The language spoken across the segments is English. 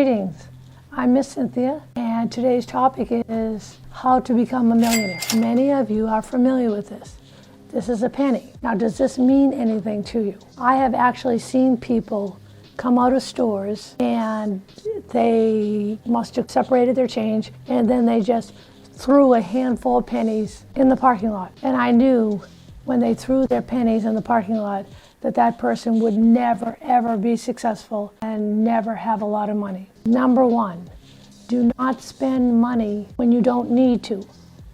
Greetings, I'm Miss Cynthia, and today's topic is how to become a millionaire. Many of you are familiar with this. This is a penny. Now, does this mean anything to you? I have actually seen people come out of stores and they must have separated their change, and then they just threw a handful of pennies in the parking lot. And I knew when they threw their pennies in the parking lot that that person would never, ever be successful and never have a lot of money. Number one, do not spend money when you don't need to.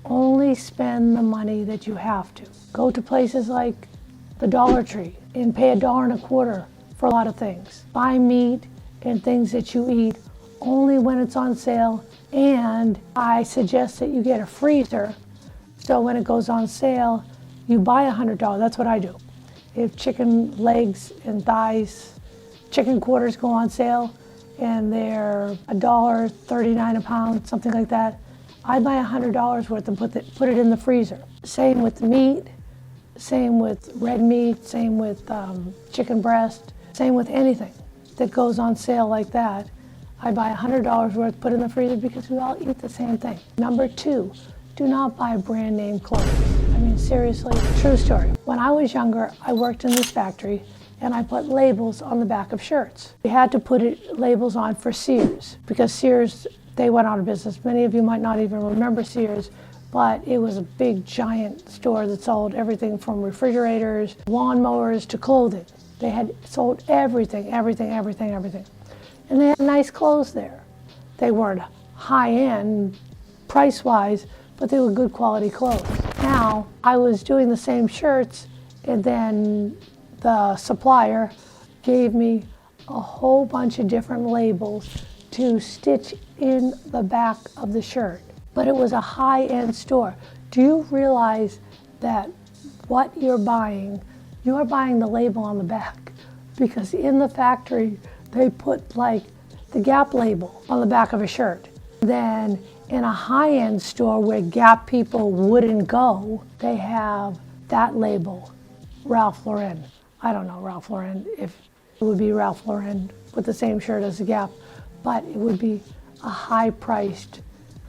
Only spend the money that you have to. Go to places like the Dollar Tree and pay $1.25 for a lot of things. Buy meat and things that you eat only when it's on sale, and I suggest that you get a freezer so when it goes on sale, you buy $100. That's what I do. If chicken legs and thighs, chicken quarters go on sale and they're $1.39 a pound, something like that, I buy $100 worth and put it in the freezer. Same with meat, same with red meat, same with chicken breast, same with anything that goes on sale like that. I buy $100 worth, put in the freezer because we all eat the same thing. Number two, do not buy brand name clothes. I mean, seriously, true story. When I was younger, I worked in this factory and I put labels on the back of shirts. We had to put labels on for Sears because Sears, they went out of business. Many of you might not even remember Sears, but it was a big giant store that sold everything from refrigerators, lawnmowers to clothing. They had sold everything. And they had nice clothes there. They weren't high-end price-wise, but they were good quality clothes. Now, I was doing the same shirts, and then the supplier gave me a whole bunch of different labels to stitch in the back of the shirt. But it was a high-end store. Do you realize that what you're buying the label on the back? Because in the factory, they put like the Gap label on the back of a shirt. Then in a high-end store where Gap people wouldn't go, they have that label, Ralph Lauren. I don't know Ralph Lauren, if it would be Ralph Lauren with the same shirt as the Gap, but it would be a high-priced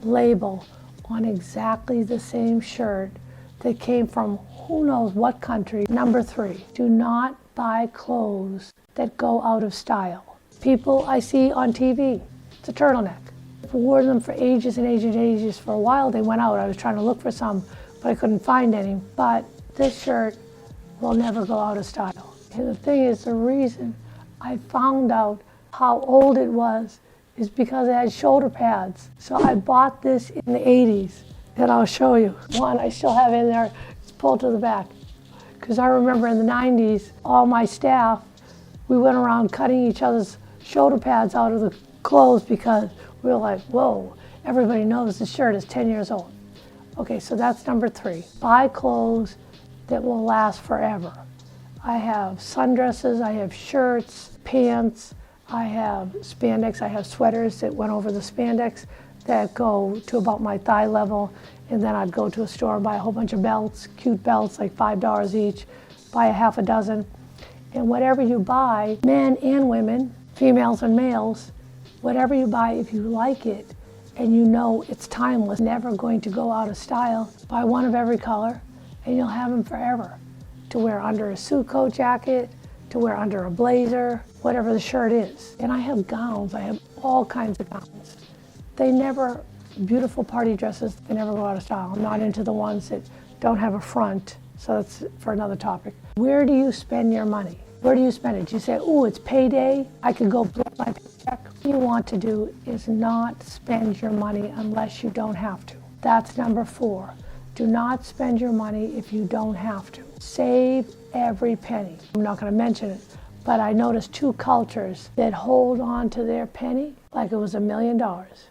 label on exactly the same shirt that came from who knows what country. Number three, do not buy clothes that go out of style. People I see on TV, it's a turtleneck. I've worn them for ages and ages and ages. For a while they went out. I was trying to look for some, but I couldn't find any. But this shirt will never go out of style. And the thing is, the reason I found out how old it was is because it had shoulder pads. So I bought this in the 80s, and I'll show you. One I still have in there, it's pulled to the back. Because I remember in the 90s, all my staff, we went around cutting each other's shoulder pads out of the clothes because we were like, whoa, everybody knows this shirt is 10 years old. Okay, so that's number three. Buy clothes that will last forever. I have sundresses, I have shirts, pants, I have spandex, I have sweaters that went over the spandex that go to about my thigh level, and then I'd go to a store and buy a whole bunch of belts, cute belts, like $5 each, buy a half a dozen. And whatever you buy, men and women, females and males, whatever you buy, if you like it and you know it's timeless, never going to go out of style, buy one of every color and you'll have them forever. To wear under a suit coat jacket, to wear under a blazer, whatever the shirt is. And I have gowns, I have all kinds of gowns. They never, beautiful party dresses, they never go out of style. I'm not into the ones that don't have a front, so that's for another topic. Where do you spend your money? Where do you spend it? Do you say, oh, it's payday, I could go blow my paycheck? What you want to do is not spend your money unless you don't have to. That's number four. Do not spend your money if you don't have to. Save every penny. I'm not going to mention it, but I noticed two cultures that hold on to their penny like it was $1 million.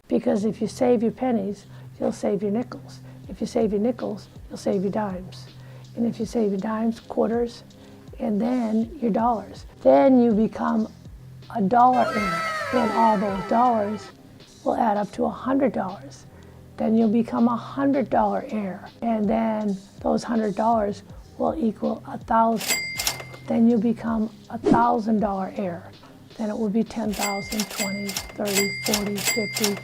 Because if you save your pennies, you'll save your nickels. If you save your nickels, you'll save your dimes. And if you save your dimes, quarters, and then your dollars, then you become a dollar heir. Then all those dollars will add up to $100. Then you'll become a $100 heir. And then those $100 will equal 1,000. Then you become a $1,000 heir. then it would be 10,000, 20, 30, 40, 50,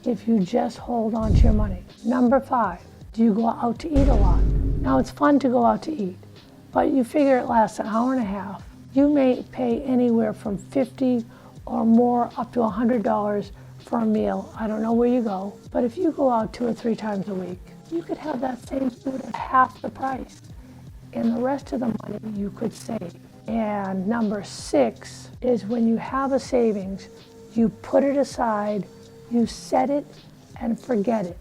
if you just hold on to your money. Number 5, do you go out to eat a lot? Now it's fun to go out to eat, but you figure it lasts an hour and a half. You may pay anywhere from $50 or more up to $100 for a meal. I don't know where you go, but if you go out 2 or 3 times a week, you could have that same food at half the price, and the rest of the money you could save. And number 6 is when you have a savings, you put it aside, you set it and forget it.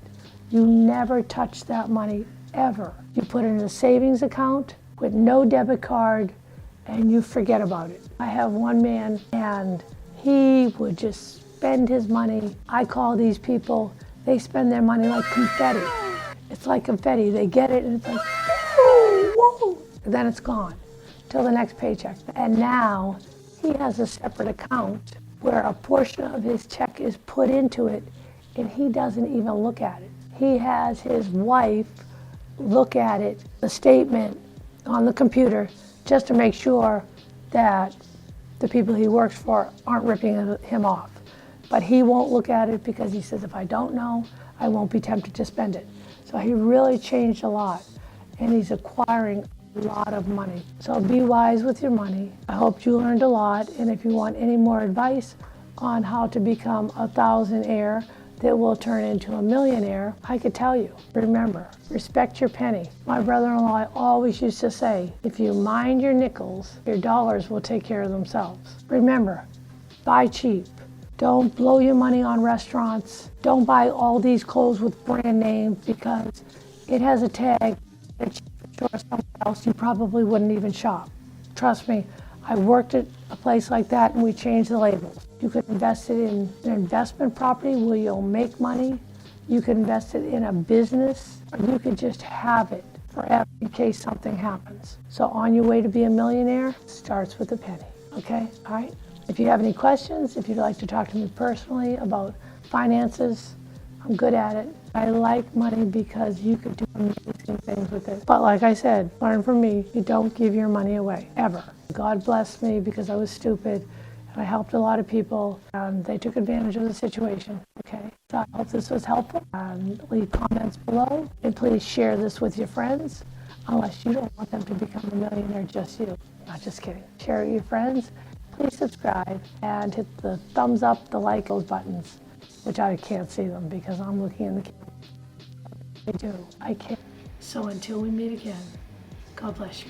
You never touch that money ever. You put it in a savings account with no debit card and you forget about it. I have one man and he would just spend his money. I call these people, they spend their money like confetti. It's like confetti. They get it and it's like, whoa, whoa. And then it's gone till the next paycheck. And now he has a separate account where a portion of his check is put into it and he doesn't even look at it. He has his wife look at it, the statement on the computer, just to make sure that the people he works for aren't ripping him off. But he won't look at it because he says, if I don't know, I won't be tempted to spend it. So he really changed a lot, and he's acquiring a lot of money. So be wise with your money. I hope you learned a lot, and if you want any more advice on how to become a thousandaire that will turn into a millionaire, I could tell you. Remember, respect your penny. My brother-in-law always used to say, if you mind your nickels, your dollars will take care of themselves. Remember, buy cheap. Don't blow your money on restaurants. Don't buy all these clothes with brand names because it has a tag that you sure somewhere else you probably wouldn't even shop. Trust me, I worked at a place like that and we changed the labels. You could invest it in an investment property where you'll make money. You could invest it in a business, or you could just have it forever in case something happens. So on your way to be a millionaire, starts with a penny, okay? All right? If you have any questions, if you'd like to talk to me personally about finances, I'm good at it. I like money because you could do amazing things with it. But like I said, learn from me, you don't give your money away, ever. God blessed me because I was stupid and I helped a lot of people and they took advantage of the situation, okay? So I hope this was helpful. Leave comments below and please share this with your friends unless you don't want them to become a millionaire, just you. Not just kidding. Share it with your friends. Please subscribe and hit the thumbs up, the like, those buttons, which I can't see them because I'm looking in the camera. I do. I can't. So until we meet again, God bless you.